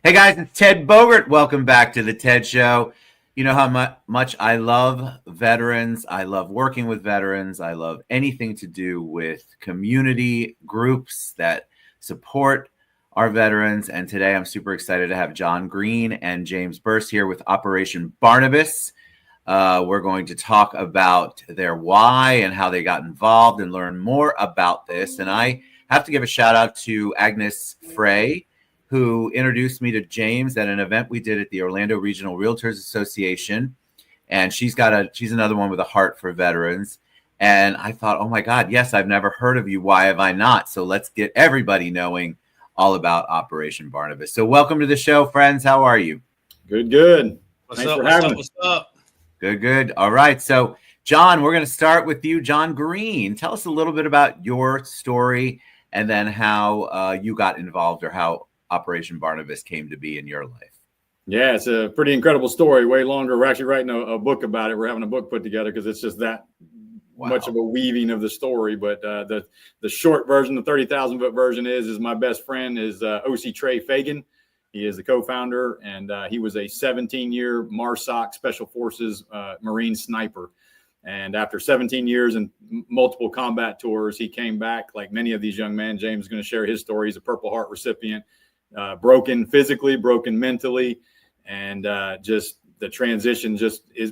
Hey guys, it's Ted Bogert. Welcome back to the Ted Show. You know how much I love veterans. I love working with veterans. I love anything to do with community groups that support our veterans. And today I'm super excited to have John Green and James Burse here with Operation Barnabas. We're going to talk about their why and how they got involved and learn more about this. And I have to give a shout out to Agnes Frey, who introduced me to James at an event we did at the Orlando Regional Realtors Association. And she's another one with a heart for veterans. And I thought, oh my God, yes, I've never heard of you. Why have I not? So let's get everybody knowing all about Operation Barnabas. So welcome to the show, friends. How are you? Good. What's up? Good. All right. So John, we're going to start with you. John Green, tell us a little bit about your story and then how you got involved or how Operation Barnabas came to be in your life. Yeah, it's a pretty incredible story. Way longer. We're actually writing a book about it. We're having a book put together because it's just that much of a weaving of the story. But the short version, the 30,000 foot version is my best friend is O.C. Trey Fagan. He is the co-founder, and he was a 17-year MARSOC Special Forces Marine sniper. And after 17 years and multiple combat tours, he came back like many of these young men. James is going to share his story. He's a Purple Heart recipient. Broken physically, broken mentally, and just the transition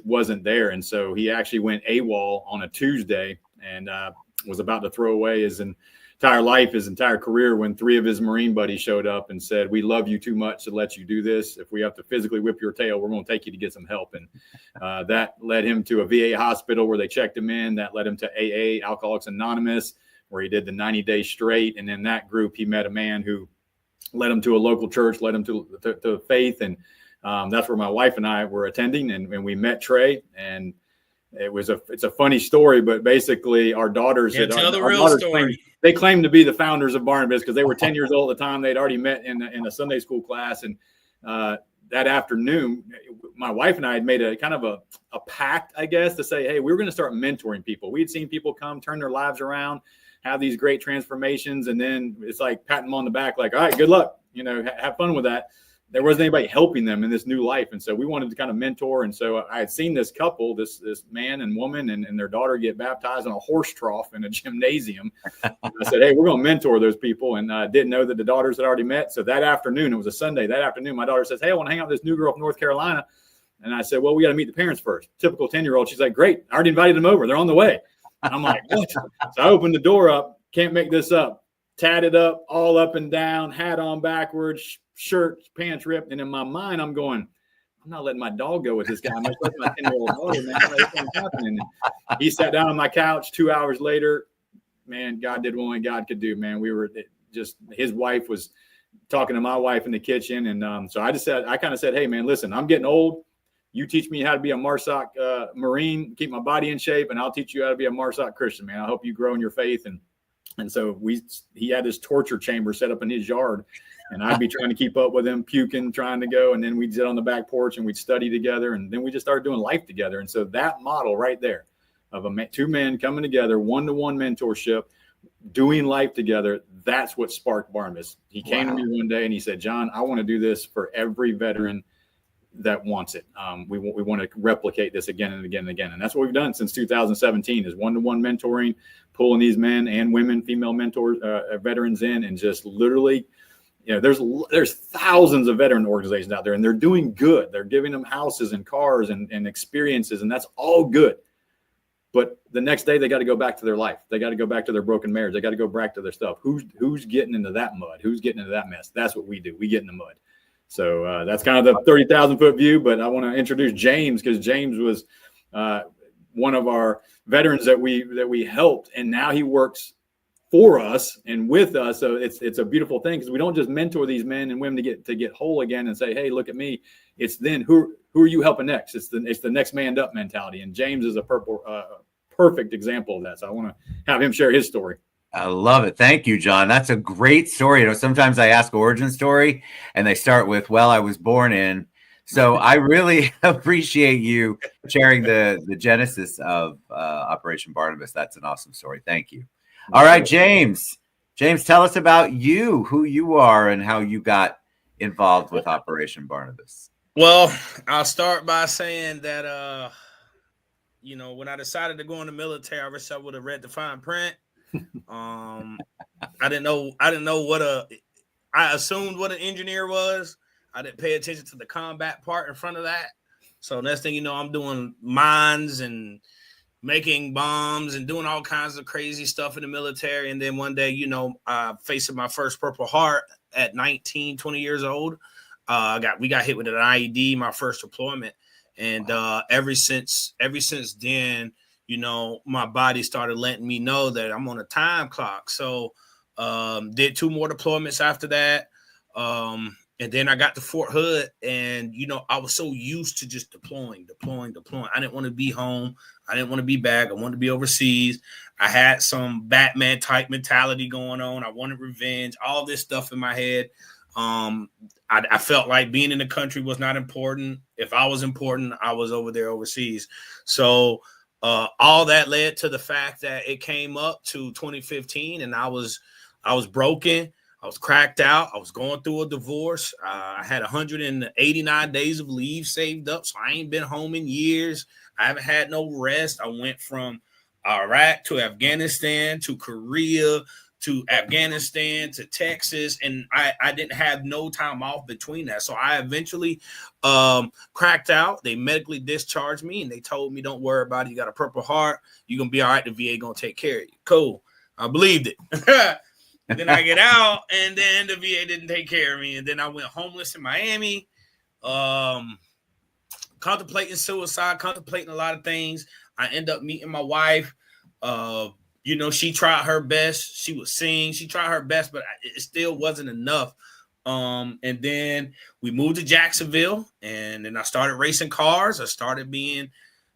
wasn't there. And so he actually went AWOL on a Tuesday and was about to throw away his entire life, his entire career, when 3 of his Marine buddies showed up and said, "We love you too much to let you do this. If we have to physically whip your tail, we're going to take you to get some help." And that led him to a VA hospital where they checked him in. That led him to AA, Alcoholics Anonymous, where he did the 90 days straight. And in that group, he met a man who led him to a local church, led him to faith. And that's where my wife and I were attending. And we met Trey. And it's a funny story, but basically our daughters they claimed to be the founders of Barnabas because they were 10 years old at the time. They'd already met in a Sunday school class. And that afternoon, my wife and I had made a kind of a pact, I guess, to say, hey, we were going to start mentoring people. We'd seen people come, turn their lives around, have these great transformations. And then it's like patting them on the back, like, all right, good luck, have fun with that. There wasn't anybody helping them in this new life. And so we wanted to kind of mentor. And so I had seen this couple, this man and woman and their daughter get baptized in a horse trough in a gymnasium. And I said, hey, we're going to mentor those people. And I didn't know that the daughters had already met. So that afternoon, it was a Sunday. That afternoon, my daughter says, hey, I want to hang out with this new girl from North Carolina. And I said, well, we got to meet the parents first. Typical 10-year-old. She's like, great. I already invited them over. They're on the way. And I'm like, what? So I opened the door up. Can't make this up. Tatted up, all up and down, hat on backwards, shirt, pants ripped. And in my mind, I'm going, I'm not letting my dog go with this guy. I'm just letting my 10-year-old daughter, man. What's happening? He sat down on my couch 2 hours later. Man, God did what only God could do, man. We were just, his wife was talking to my wife in the kitchen. And so I kind of said, hey, man, listen, I'm getting old. You teach me how to be a MARSOC Marine, keep my body in shape, and I'll teach you how to be a MARSOC Christian, man. I'll help you grow in your faith. And so he had this torture chamber set up in his yard, and I'd be trying to keep up with him, puking, trying to go. And then we'd sit on the back porch and we'd study together. And then we just started doing life together. And so that model right there of two men coming together, one-to-one mentorship, doing life together, that's what sparked Barnabas. He came to me one day and he said, John, I want to do this for every veteran that wants it. We want to replicate this again and again and again. And that's what we've done since 2017 is one-to-one mentoring, pulling these men and women, female mentors, veterans in, and just literally, there's thousands of veteran organizations out there and they're doing good. They're giving them houses and cars and experiences, and that's all good. But the next day they got to go back to their life. They got to go back to their broken marriage. They got to go back to their stuff. Who's getting into that mud? Who's getting into that mess? That's what we do. We get in the mud. So that's kind of the 30,000 foot view, but I want to introduce James because James was one of our veterans that we helped, and now he works for us and with us. So it's a beautiful thing because we don't just mentor these men and women to get whole again and say, hey, look at me. It's then who are you helping next? It's the next man up mentality, and James is a perfect example of that. So I want to have him share his story. I love it. Thank you, John. That's a great story. Sometimes I ask origin story and they start with, well, I was born in. So I really appreciate you sharing the genesis of Operation Barnabas. That's an awesome story. Thank you. All right, James. James, tell us about you, who you are, and how you got involved with Operation Barnabas? Well, I'll start by saying that, when I decided to go in the military, I wish I would have read the fine print. I didn't know I assumed what an engineer was. I didn't pay attention to the combat part in front of that. So next thing you know, I'm doing mines and making bombs and doing all kinds of crazy stuff in the military. And then one day, facing my first Purple Heart at 19, 20 years old. We got hit with an IED, my first deployment. And ever since then, my body started letting me know that I'm on a time clock. So did 2 more deployments after that. And then I got to Fort Hood, and, I was so used to just deploying. I didn't want to be home. I didn't want to be back. I wanted to be overseas. I had some Batman type mentality going on. I wanted revenge, all this stuff in my head. I felt like being in the country was not important. If I was important, I was over there overseas. So all that led to the fact that it came up to 2015, and I was broken. I was cracked out. I was going through a divorce. I had 189 days of leave saved up, so I ain't been home in years. I haven't had no rest. I went from Iraq to Afghanistan to Korea to Afghanistan to Texas, and I didn't have no time off between that. So I eventually cracked out. They medically discharged me, and they told me, don't worry about it. You got a Purple Heart. You're going to be all right. The VA going to take care of you. Cool. I believed it. Then I get out, and then the VA didn't take care of me. And then I went homeless in Miami, contemplating suicide, contemplating a lot of things. I end up meeting my wife. She tried her best. She would sing. She tried her best, but it still wasn't enough. And then we moved to Jacksonville, and then I started racing cars. I started being,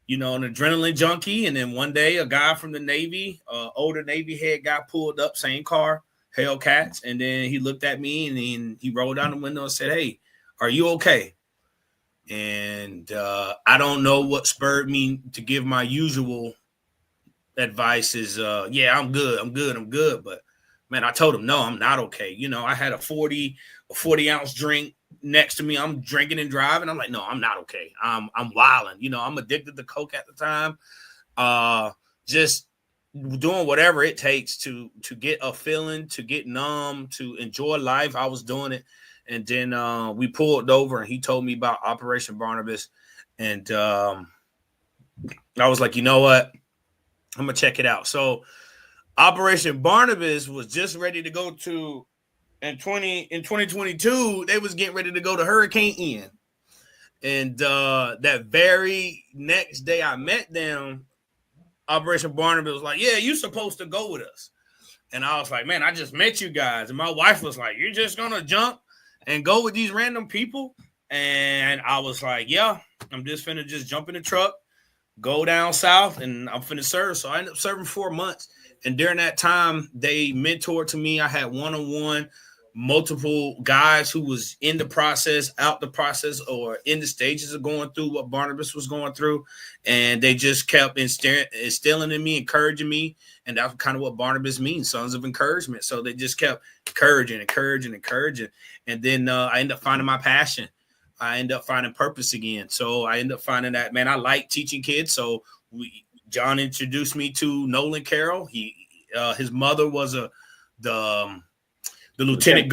an adrenaline junkie. And then one day, a guy from the Navy, older Navy head guy, pulled up, same car, Hellcats. And then he looked at me, and then he rolled down the window and said, "Hey, are you okay?" And I don't know what spurred me to give my usual advice is, yeah, I'm good. But man, I told him, no, I'm not okay. I had a 40 ounce drink next to me. I'm drinking and driving. I'm like, no, I'm not okay. I'm wilding. I'm addicted to coke at the time. Just doing whatever it takes to get a feeling, to get numb, to enjoy life. I was doing it. And then we pulled over, and he told me about Operation Barnabas. And I was like, you know what? I'm going to check it out. So Operation Barnabas was just ready to go to, in 2022, they was getting ready to go to Hurricane Ian. And that very next day I met them, Operation Barnabas was like, yeah, you're supposed to go with us. And I was like, man, I just met you guys. And my wife was like, you're just going to jump and go with these random people? And I was like, yeah, I'm just finna just jump in the truck, go down south, and I'm finna serve. So I ended up serving 4 months. And during that time, they mentored to me. I had one-on-one, multiple guys who was in the process, out the process, or in the stages of going through what Barnabas was going through. And they just kept instilling in me, encouraging me. And that's kind of what Barnabas means, sons of encouragement. So they just kept encouraging. And then I ended up finding my passion. I ended up finding purpose again. So I ended up finding that, man, I like teaching kids. So John introduced me to Nolan Carroll. His mother was the former lieutenant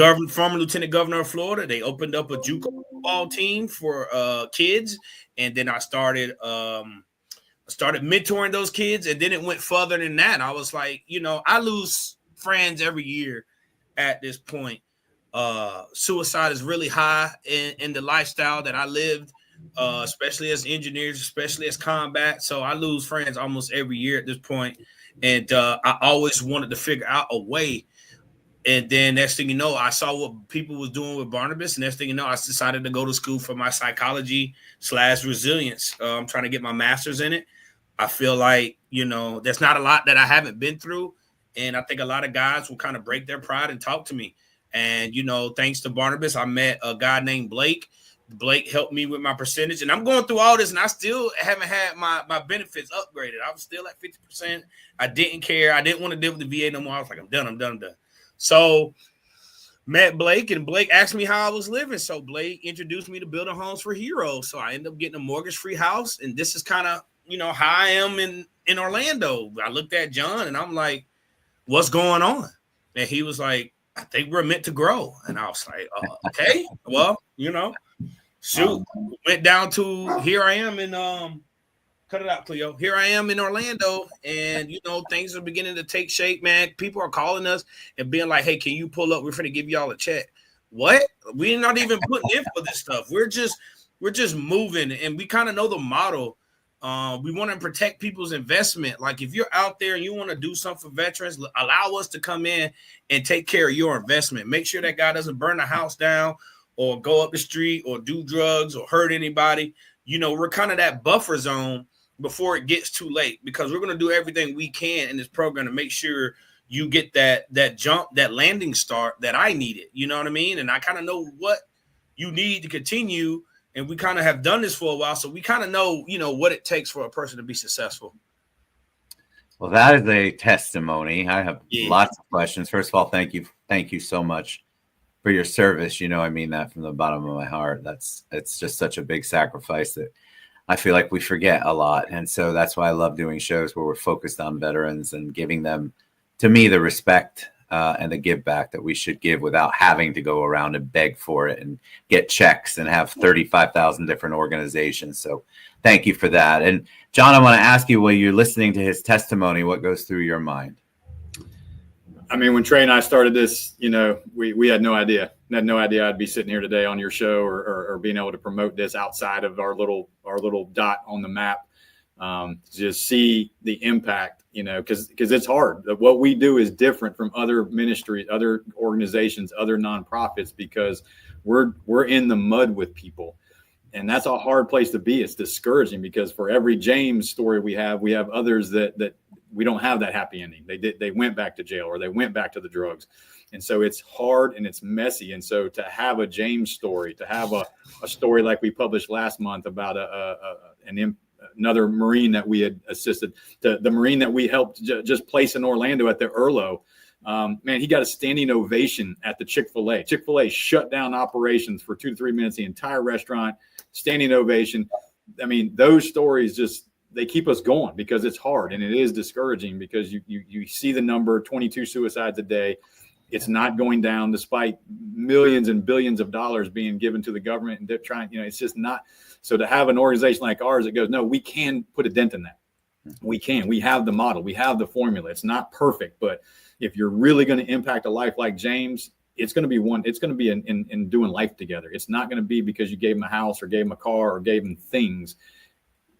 governor of Florida. They opened up a JUCO football team for kids, and then I started mentoring those kids, and then it went further than that. I was like, I lose friends every year at this point. Suicide is really high in the lifestyle that I lived, especially as engineers, especially as combat. So I lose friends almost every year at this point. And I always wanted to figure out a way. And then next thing you know, I saw what people was doing with Barnabas. And next thing you know, I decided to go to school for my psychology/resilience. I'm trying to get my master's in it. I feel like, there's not a lot that I haven't been through. And I think a lot of guys will kind of break their pride and talk to me. And, thanks to Barnabas, I met a guy named Blake. Blake helped me with my percentage. And I'm going through all this, and I still haven't had my benefits upgraded. I was still at 50%. I didn't care. I didn't want to deal with the VA no more. I was like, I'm done. So met Blake, and Blake asked me how I was living. So Blake introduced me to building homes for heroes. So I ended up getting a mortgage-free house. And this is kind of, how I am in Orlando. I looked at John and I'm like, what's going on? And he was like, I think we're meant to grow. And I was like, okay, well, shoot. Went down to here I am in cut it out, Cleo. Here I am in Orlando, and things are beginning to take shape, man. People are calling us and being like, hey, can you pull up? We're going to give y'all a check. What? We're not even putting in for this stuff. We're just moving, and we kind of know the model. We want to protect people's investment. Like, if you're out there and you want to do something for veterans, allow us to come in and take care of your investment. Make sure that guy doesn't burn the house down or go up the street or do drugs or hurt anybody. We're kind of that buffer zone before it gets too late, because we're going to do everything we can in this program to make sure you get that jump, that landing start that I needed. You know what I mean? And I kind of know what you need to continue. And we kind of have done this for a while. So we kind of know, what it takes for a person to be successful. Well, that is a testimony. I have lots of questions. First of all, thank you. Thank you so much for your service. I mean that from the bottom of my heart. It's just such a big sacrifice that I feel like we forget a lot. And so that's why I love doing shows where we're focused on veterans and giving them, to me, the respect and the give back that we should give without having to go around and beg for it and get checks and have 35,000 different organizations. So thank you for that. And John, I want to ask you, when you're listening to his testimony, what goes through your mind? I mean, when Trey and I started this, we had no idea. I had no idea I'd be sitting here today on your show or being able to promote this outside of our little dot on the map. Just see the impact, because it's hard. What we do is different from other ministries, other organizations, other nonprofits, because we're in the mud with people. And that's a hard place to be. It's discouraging, because for every James story we have others that we don't have that happy ending. They went back to jail, or they went back to the drugs. And so it's hard and it's messy. And so to have a James story, to have a story like we published last month about another Marine that we had assisted, the Marine that we helped just place in Orlando at the Erlo, man, he got a standing ovation at the Chick-fil-A. Chick-fil-A shut down operations for 2 to 3 minutes, the entire restaurant, standing ovation. I mean, those stories they keep us going, because it's hard and it is discouraging, because you see the number 22 suicides a day. It's not going down, despite millions and billions of dollars being given to the government, and they're trying, it's just not. So to have an organization like ours that goes, no, we can put a dent in that. We have the model, we have the formula. It's not perfect, but if you're really going to impact a life like James, it's going to be in doing life together. It's not going to be because you gave him a house or gave him a car or gave him things.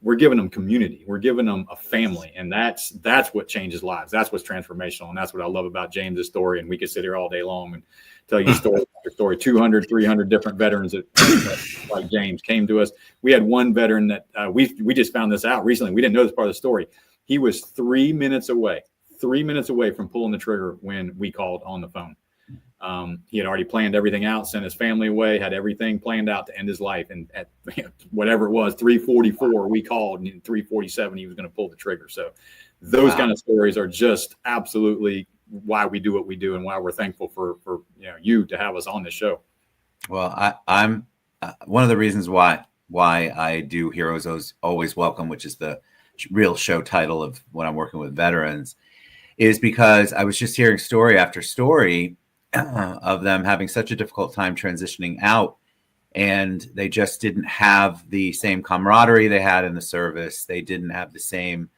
We're giving them community. We're giving them a family. And that's what changes lives. That's what's transformational. And that's what I love about James's story. And we could sit here all day long and tell you story after story. 200, 300 different veterans that like James came to us. We had one veteran that we just found this out recently. We didn't know this part of the story. He was 3 minutes away from pulling the trigger when we called on the phone. He had already planned everything out, sent his family away, had everything planned out to end his life. And at whatever it was, 3:44, we called, and 3:47, he was going to pull the trigger. So those kind of stories are just absolutely why we do what we do, and why we're thankful for you to have us on this show. Well, I'm one of the reasons why I do Heroes Always Welcome, which is the real show title of when I'm working with veterans, is because I was just hearing story after story of them having such a difficult time transitioning out, and they just didn't have the same camaraderie they had in the service. They didn't have the same,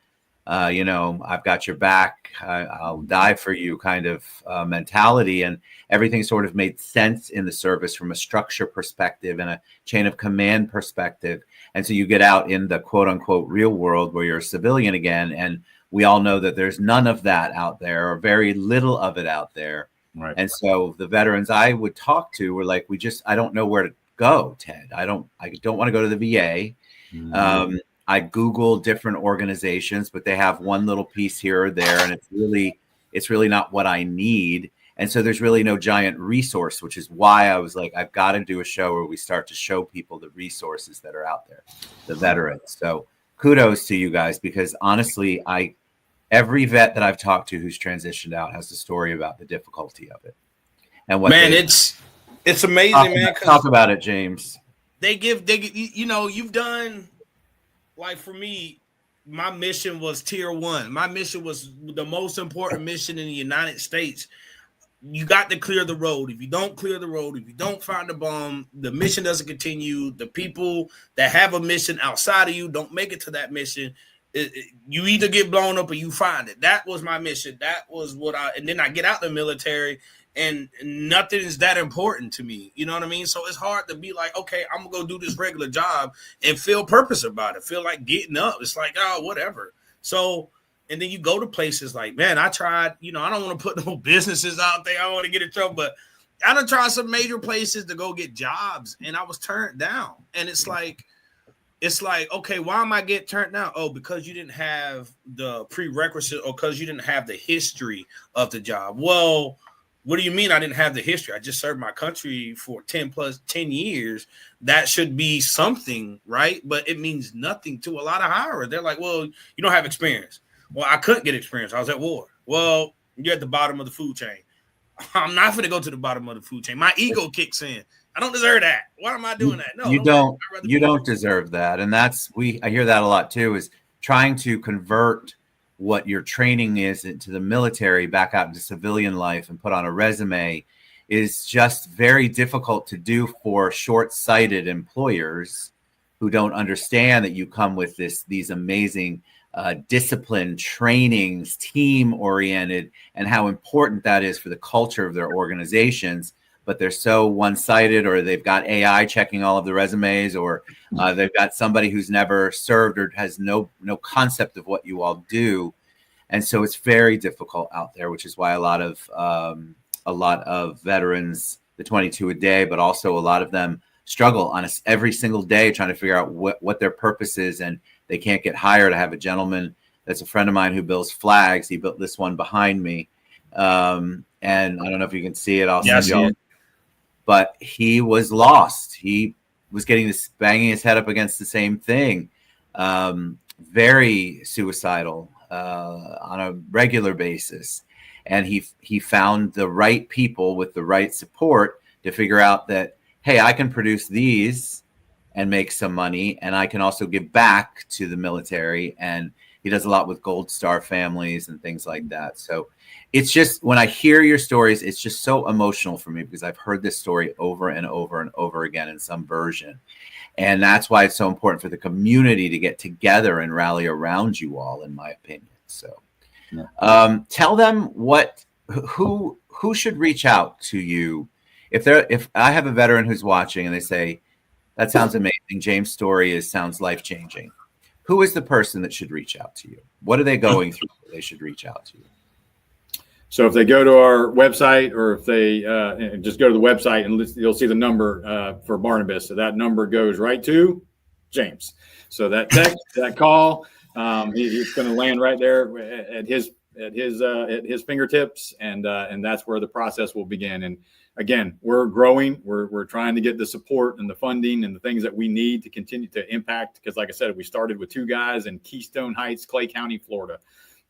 I've got your back, I'll die for you kind of mentality, and everything sort of made sense in the service from a structure perspective and a chain of command perspective. And so you get out in the quote unquote real world where you're a civilian again, and we all know that there's none of that out there, or very little of it out there. Right. And so the veterans I would talk to were like, I don't know where to go, Ted. I don't want to go to the VA. Mm-hmm. I Googled different organizations, but they have one little piece here or there, and it's really not what I need. And so there's really no giant resource, which is why I was like, I've got to do a show where we start to show people the resources that are out there, the veterans. So kudos to you guys, because honestly, every vet that I've talked to who's transitioned out has a story about the difficulty of it. and what it's amazing, man. Talk about it, James. They give, you've done, like, for me, my mission was tier 1. My mission was the most important mission in the United States. You got to clear the road. If you don't clear the road, if you don't find the bomb, the mission doesn't continue. The people that have a mission outside of you don't make it to that mission. You either get blown up or you find it. That was my mission. That was and then I get out the military and nothing is that important to me. You know what I mean? So it's hard to be like, okay, I'm gonna go do this regular job and feel purpose about it. Feel like getting up. It's like, oh, whatever. So, and then you go to places like, man, I tried, I don't want to put no businesses out there. I don't want to get in trouble, but I done tried some major places to go get jobs and I was turned down. And it's like, okay, why am I getting turned down? Oh, because you didn't have the prerequisite or because you didn't have the history of the job. Well, what do you mean I didn't have the history? I just served my country for 10 years. That should be something, right? But it means nothing to a lot of hirers. They're like, well, you don't have experience. Well, I couldn't get experience. I was at war. Well, you're at the bottom of the food chain. I'm not going to go to the bottom of the food chain. My ego kicks in. I don't deserve that. Why am I doing that? No, you don't. You don't deserve that. And I hear that a lot too, is trying to convert what your training is into the military back out into civilian life and put on a resume is just very difficult to do for short-sighted employers who don't understand that you come with these amazing discipline trainings, team-oriented, and how important that is for the culture of their organizations. But they're so one-sided, or they've got AI checking all of the resumes, or they've got somebody who's never served or has no concept of what you all do. And so it's very difficult out there, which is why a lot of veterans, the 22 a day, but also a lot of them struggle on every single day trying to figure out what their purpose is, and they can't get hired. I have a gentleman that's a friend of mine who builds flags. He built this one behind me. And I don't know if you can see it. I'll send you all. But he was lost. He was banging his head up against the same thing. Very suicidal on a regular basis. And he found the right people with the right support to figure out that, hey, I can produce these and make some money, and I can also give back to the military. And he does a lot with Gold Star families and things like that. So it's just, when I hear your stories, it's just so emotional for me because I've heard this story over and over and over again in some version. And that's why it's so important for the community to get together and rally around you all, in my opinion. So tell them who should reach out to you. If I have a veteran who's watching and they say, that sounds amazing, James' story sounds life-changing, who is the person that should reach out to you? What are they going through that they should reach out to you? So if they go to our website, or if they just go to the website, and you'll see the number for Barnabas. So that number goes right to James. So that text, that call, he's going to land right there at his fingertips, and that's where the process will begin. And again, we're growing. We're trying to get the support and the funding and the things that we need to continue to impact. Because, like I said, we started with 2 guys in Keystone Heights, Clay County, Florida.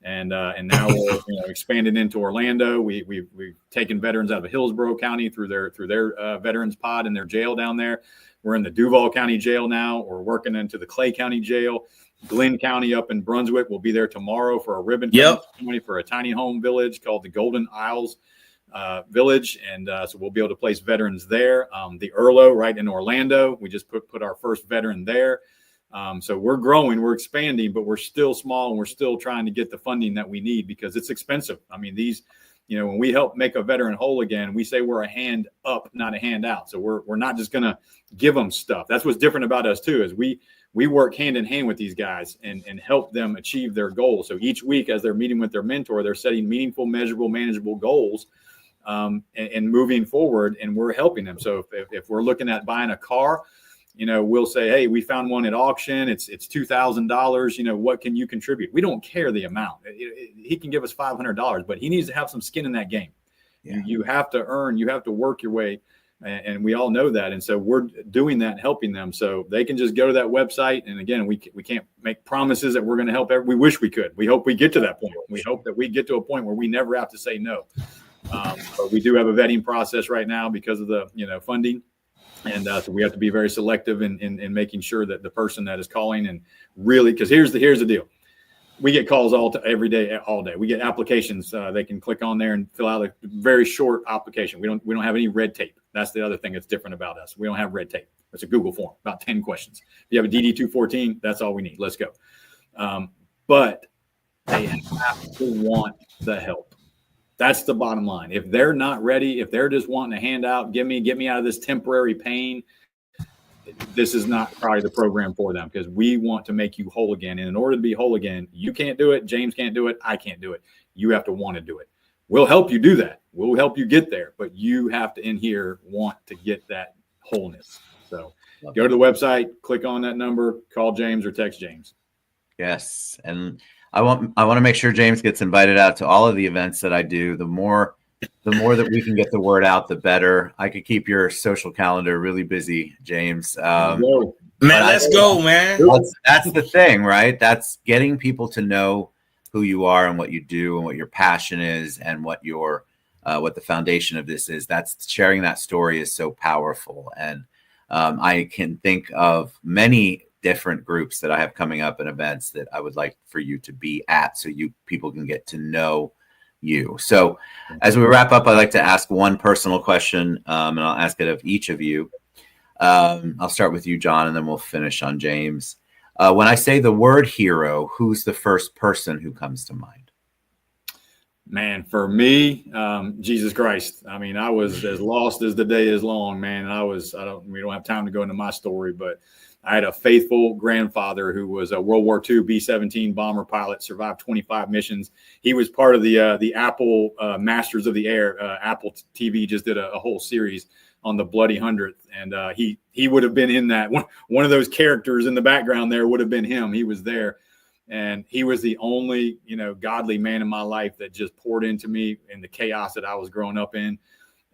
And now we're expanded into Orlando. We've taken veterans out of Hillsborough County through their veterans pod in their jail down there. We're in the Duval County jail now. We're working into the Clay County jail. Glenn County up in Brunswick will be there tomorrow for a ribbon ceremony for a tiny home village called the Golden Isles Village. And so we'll be able to place veterans there. The Earlo right in Orlando. We just put our first veteran there. So we're growing, we're expanding, but we're still small, and we're still trying to get the funding that we need because it's expensive. I mean, when we help make a veteran whole again, we say we're a hand up, not a hand out. So we're not just going to give them stuff. That's what's different about us too, is we work hand in hand with these guys and help them achieve their goals. So each week as they're meeting with their mentor, they're setting meaningful, measurable, manageable goals and moving forward, and we're helping them. So if we're looking at buying a car, we'll say, hey, we found one at auction. It's $2,000. What can you contribute? We don't care the amount. He can give us $500, but he needs to have some skin in that game. Yeah. You have to earn, you have to work your way. And we all know that. And so we're doing that and helping them. So they can just go to that website. And again, we can't make promises that we're going to help. We wish we could. We hope we get to that point. We hope that we get to a point where we never have to say no. But we do have a vetting process right now because of the funding. And so we have to be very selective in making sure that the person that is calling and really, because here's the deal. We get calls every day, all day. We get applications. They can click on there and fill out a very short application. We don't have any red tape. That's the other thing that's different about us. We don't have red tape. It's a Google form, about 10 questions. If you have a DD-214, that's all we need. Let's go. But they have to want the help. That's the bottom line. If they're not ready, if they're just wanting a handout, get me out of this temporary pain, this is not probably the program for them, because we want to make you whole again. And in order to be whole again, you can't do it. James can't do it. I can't do it. You have to want to do it. We'll help you do that. We'll help you get there, but you have to in here want to get that wholeness. So go to the website, click on that number, call James or text James. Yes. And I want to make sure James gets invited out to all of the events that I do. The more that we can get the word out, the better. I could keep your social calendar really busy, James. Man, let's go, man. That's the thing, right? That's getting people to know who you are and what you do and what your passion is and what the foundation of this is. That's sharing that story is so powerful. And I can think of many different groups that I have coming up and events that I would like for you to be at, so people can get to know you. So as we wrap up, I'd like to ask one personal question, and I'll ask it of each of you. I'll start with you, John, and then we'll finish on James. When I say the word hero, who's the first person who comes to mind? Man, for me, Jesus Christ. I mean, I was as lost as the day is long, man. We don't have time to go into my story, but I had a faithful grandfather who was a World War II B-17 bomber pilot, survived 25 missions. He was part of the Apple Masters of the Air. Apple TV just did a whole series on the Bloody 100th, and he would have been in that. One of those characters in the background there would have been him. He was there, and he was the only godly man in my life that just poured into me in the chaos that I was growing up in.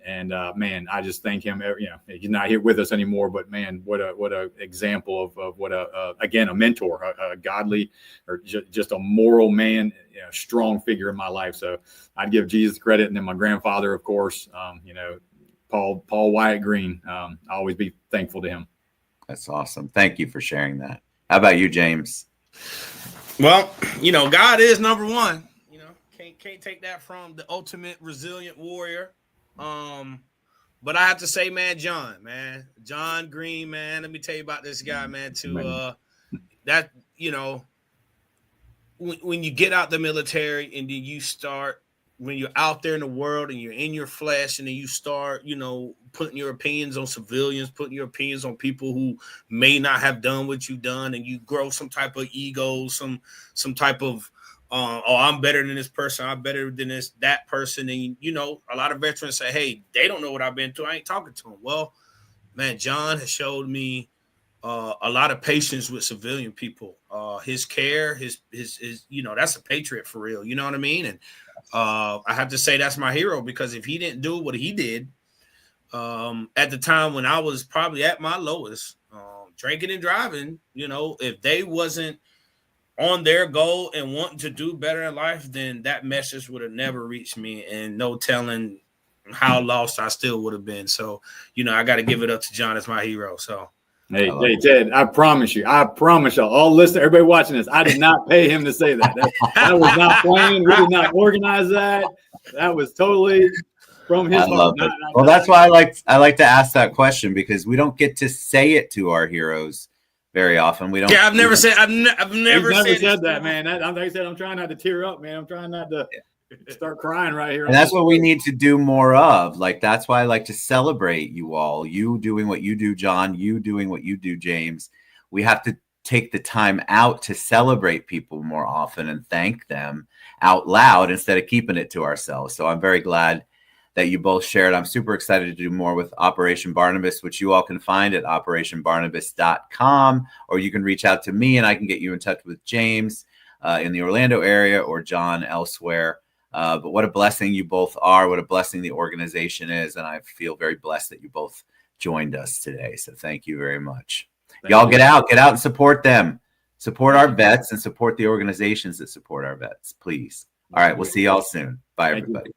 And man, I just thank him. He's not here with us anymore, but man, what a example of what a mentor, a godly or just a moral man, strong figure in my life. So I'd give Jesus credit, and then my grandfather, of course, Paul Wyatt Green. I'll always be thankful to him. That's awesome. Thank you for sharing that. How about you, James? Well, God is number one. Can't take that from the ultimate resilient warrior. But I have to say, man, John Green, man, let me tell you about this guy, man, too. That, when you get out the military and then you start, when you're out there in the world and you're in your flesh, and then you start, putting your opinions on civilians, putting your opinions on people who may not have done what you've done, and you grow some type of ego, some type of I'm better than this person, I'm better than that person. And, a lot of veterans say, hey, they don't know what I've been through, I ain't talking to them. Well, man, John has showed me a lot of patience with civilian people. His care, his that's a patriot for real. You know what I mean? And I have to say that's my hero, because if he didn't do what he did at the time when I was probably at my lowest, drinking and driving, if they wasn't on their goal and wanting to do better in life, then that message would have never reached me, and no telling how lost I still would have been. So, I got to give it up to John as my hero. So, hey, Ted, I promise y'all, all listeners, everybody watching this, I did not pay him to say that. That was not planned. We did not organize that. That was totally from his heart. Well, that's why I like to ask that question, because we don't get to say it to our heroes very often. We don't. Yeah, I've never said that, man. Like I said, I'm trying not to tear up, man. I'm trying not to start crying right here. And that's what we need to do more of. Like, that's why I like to celebrate you all. You doing what you do, John. You doing what you do, James. We have to take the time out to celebrate people more often and thank them out loud instead of keeping it to ourselves. So I'm very glad that you both shared. I'm super excited to do more with Operation Barnabas, which you all can find at operationbarnabas.com, or you can reach out to me and I can get you in touch with James in the Orlando area, or John elsewhere. But what a blessing you both are. What a blessing the organization is. And I feel very blessed that you both joined us today. So thank you very much. Y'all get out and support them. Support our vets and support the organizations that support our vets, please. All right. We'll see y'all soon. Bye, everybody.